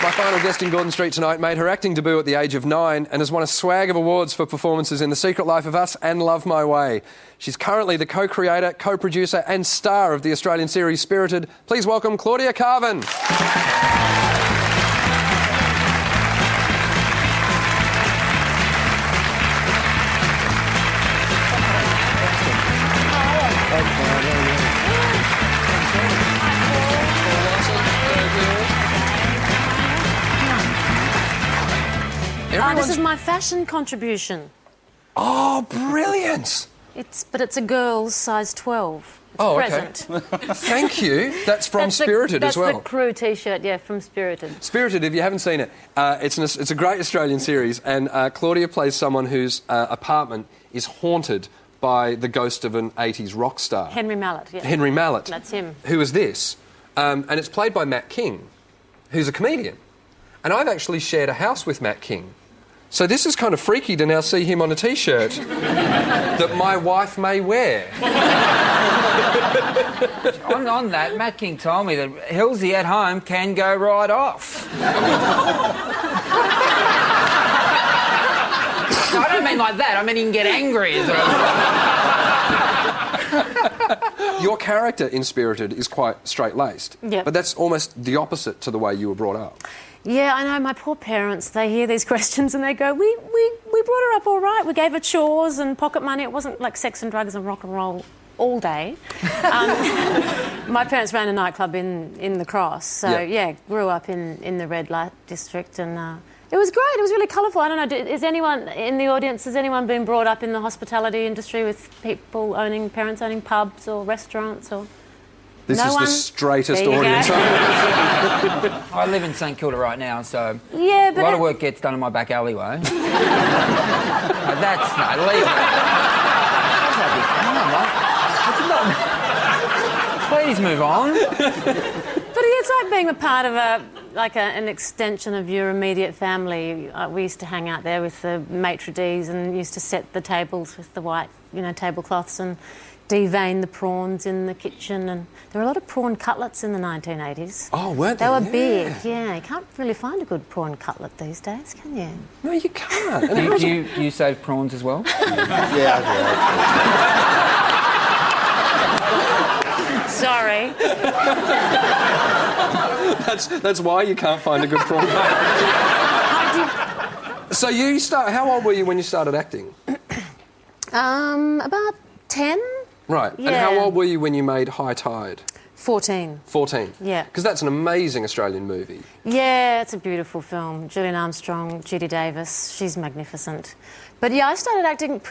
My final guest in Gordon Street tonight made her acting debut at the age of 9 and has won a swag of awards for performances in The Secret Life of Us and Love My Way. She's currently the co-creator, co-producer and star of the Australian series Spirited. Please welcome Claudia Karvan. This is my fashion contribution. Oh, brilliant! But it's a girl's size 12. It's present. Okay. Thank you. That's from Spirited as well. That's the crew T-shirt, yeah, from Spirited. Spirited, if you haven't seen it, it's a great Australian series, and Claudia plays someone whose apartment is haunted by the ghost of an 80s rock star. Henry Mallett, yeah. Henry Mallett. That's him. Who is this? And it's played by Matt King, who's a comedian. And I've actually shared a house with Matt King. So this is kind of freaky to now see him on a T-shirt that my wife may wear. On that, Matt King told me that Hilsey at home can go right off. No, I don't mean like that. I mean he can get angry. Your character in Spirited is quite straight-laced. Yep. But that's almost the opposite to the way you were brought up. Yeah, I know. My poor parents, they hear these questions and they go, we brought her up all right. We gave her chores and pocket money. It wasn't like sex and drugs and rock and roll all day. My parents ran a nightclub in the Cross. So, yeah, grew up in the red light district and it was great. It was really colourful. I don't know, is anyone in the audience, has anyone been brought up in the hospitality industry with parents owning pubs or restaurants or... This is the straightest audience. I live in St Kilda right now, so yeah, but a lot of work gets done in my back alleyway. Leave it. Please move on. But it's like being a part of an extension of your immediate family. We used to hang out there with the maitre d's and used to set the tables with the white, tablecloths and devein the prawns in the kitchen, and there were a lot of prawn cutlets in the 1980s. Oh, weren't they? They were big, yeah. You can't really find a good prawn cutlet these days, can you? No, you can't. Do you save prawns as well? Yeah. Sorry. That's why you can't find a good prawn cutlet. So how old were you when you started acting? About 10. Right. Yeah. And how old were you when you made High Tide? 14. 14? Yeah. Because that's an amazing Australian movie. Yeah, it's a beautiful film. Julian Armstrong, Judy Davis, she's magnificent. But yeah, I started acting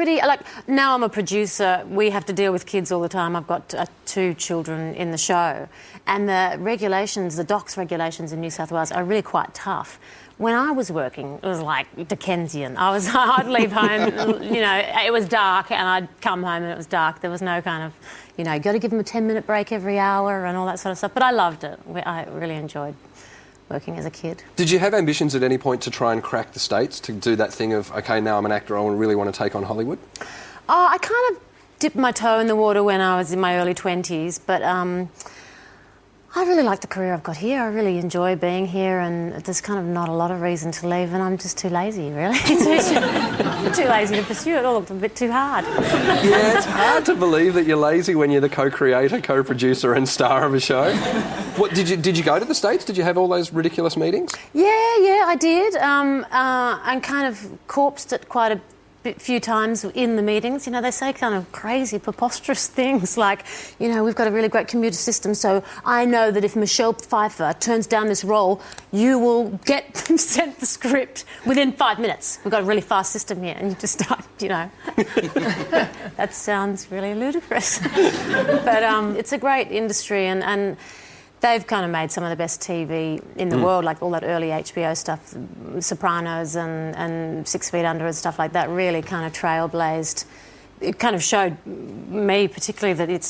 now I'm a producer, we have to deal with kids all the time. I've got 2 children in the show. And the DOCS regulations in New South Wales are really quite tough. When I was working, it was like Dickensian. I'd leave home, it was dark, and I'd come home and it was dark. There was no kind of, got to give them a 10-minute break every hour and all that sort of stuff. But I loved it. I really enjoyed working as a kid. Did you have ambitions at any point to try and crack the States, to do that thing of, OK, now I'm an actor, I really want to take on Hollywood? I kind of dipped my toe in the water when I was in my early 20s, but... I really like the career I've got here. I really enjoy being here, and there's kind of not a lot of reason to leave, and I'm just too lazy, really. Too lazy to pursue it. It all looked a bit too hard. Yeah, it's hard to believe that you're lazy when you're the co-creator, co-producer and star of a show. What, did you go to the States? Did you have all those ridiculous meetings? Yeah, I did. And kind of corpsed it quite a few times in the meetings. They say kind of crazy, preposterous things like, we've got a really great computer system, so I know that if Michelle Pfeiffer turns down this role, you will get sent the script within 5 minutes. We've got a really fast system here. And you just start, That sounds really ludicrous. But it's a great industry, and they've kind of made some of the best TV in the world, like all that early HBO stuff, Sopranos and 6 Feet Under and stuff like that, really kind of trailblazed. It kind of showed me particularly that you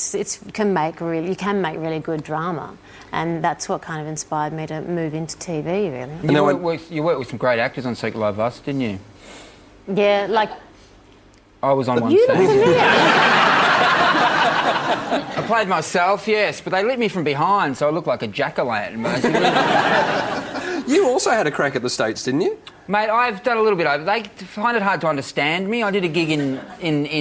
can make really good drama, and that's what kind of inspired me to move into TV, really. You worked with some great actors on Secret Life of Us, didn't you? Yeah, like... I was on one You look scene. familiar. I played myself, yes, but they lit me from behind, so I looked like a jack-o'-lantern, basically. You also had a crack at the States, didn't you? Mate, I've done a little bit over. They find it hard to understand me. I did a gig in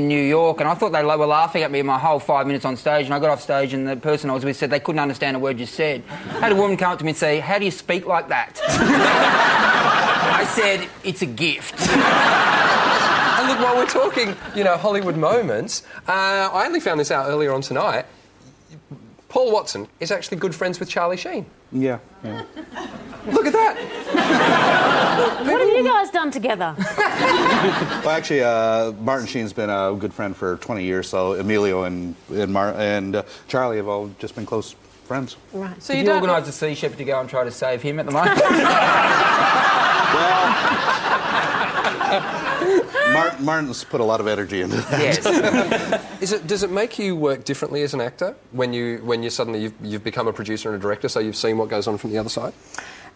New York, and I thought they were laughing at me my whole 5 minutes on stage, and I got off stage, and the person I was with said they couldn't understand a word you said. I had a woman come up to me and say, "How do you speak like that?" I said, "It's a gift." And look, while we're talking, Hollywood moments, I only found this out earlier on tonight. Paul Watson is actually good friends with Charlie Sheen. Yeah. Look at that. What have you guys done together? Well, actually, Martin Sheen's been a good friend for 20 years, so Emilio and Charlie have all just been close friends. Right. So you organised a Sea Shepherd to go and try to save him at the moment? Martin's put a lot of energy into that. Yes. Does it make you work differently as an actor when you suddenly you've become a producer and a director, so you've seen what goes on from the other side?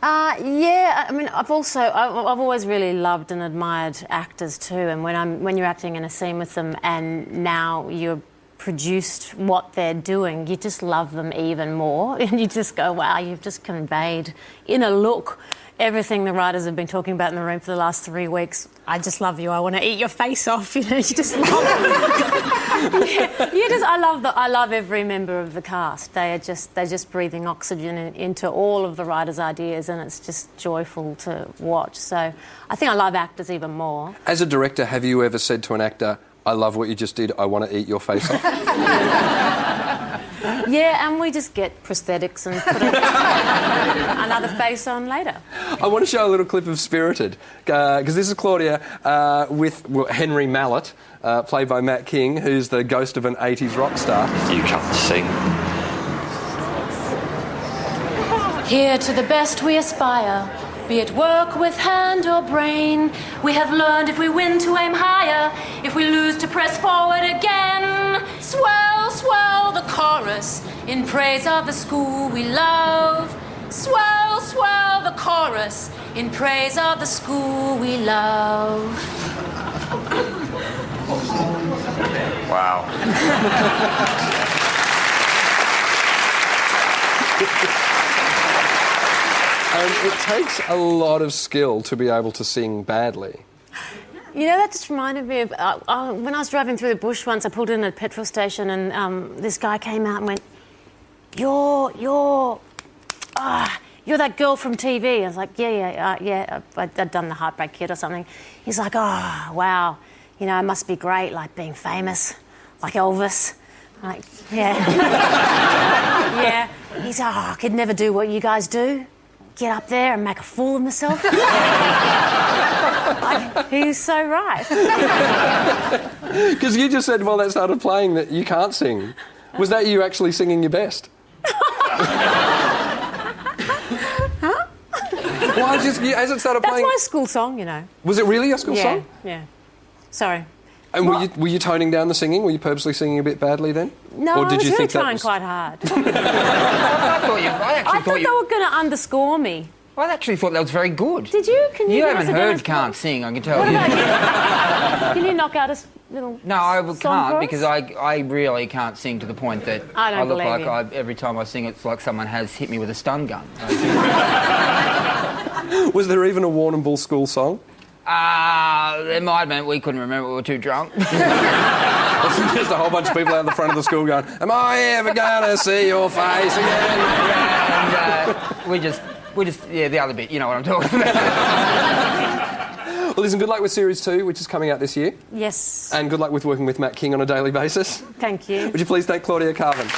Yeah, I mean, I've always really loved and admired actors too, and when you're acting in a scene with them and now you're produced what they're doing, you just love them even more, and you just go, wow, you've just conveyed in a look everything the writers have been talking about in the room for the last 3 weeks. I just love you. I want to eat your face off. You just love I love every member of the cast. They're just breathing oxygen into all of the writers' ideas, and it's just joyful to watch. So I think I love actors even more. As a director, have you ever said to an actor, "I love what you just did, I want to eat your face off"? Yeah, and we just get prosthetics and put another face on later. I want to show a little clip of Spirited, because this is Claudia with Henry Mallett, played by Matt King, who's the ghost of an 80s rock star. You can't sing. Here to the best we aspire, be it work with hand or brain. We have learned if we win to aim higher, if we lose to press forward again. Swell, swell the chorus in praise of the school we love. Swell, swell the chorus in praise of the school we love. Wow. It takes a lot of skill to be able to sing badly. You know, that just reminded me of when I was driving through the bush once. I pulled in at a petrol station, and this guy came out and went, "You're that girl from TV." I was like, yeah. I'd done the Heartbreak Kid or something. He's like, "Oh, wow, it must be great, like being famous, like Elvis." I'm like, yeah, yeah. He's like, "Oh, I could never do what you guys do. Get up there and make a fool of myself." He's so right. Because you just said, well, that started playing that you can't sing. Was that you actually singing your best? Huh? Well, as it started That's playing... my school song, Was it really your school song? Yeah. Sorry. And were you toning down the singing? Were you purposely singing a bit badly then? No, or did I was you really think trying quite hard. I I thought they were going to underscore me. I actually thought that was very good. Did you? Can you? You give us haven't a heard dance Can't for- Sing, I can tell What you. about you? Can you knock out a little? No, I song can't for us? because I really can't sing to the point that I don't look believe like you. every time I sing it's like someone has hit me with a stun gun. Was there even a Warrnambool school song? There might have been. We couldn't remember. We were too drunk. Just a whole bunch of people out the front of the school going, "Am I ever gonna see your face again?" And we just, the other bit, you know what I'm talking about. Well, listen, good luck with Series 2, which is coming out this year. Yes. And good luck with working with Matt King on a daily basis. Thank you. Would you please thank Claudia Karvan?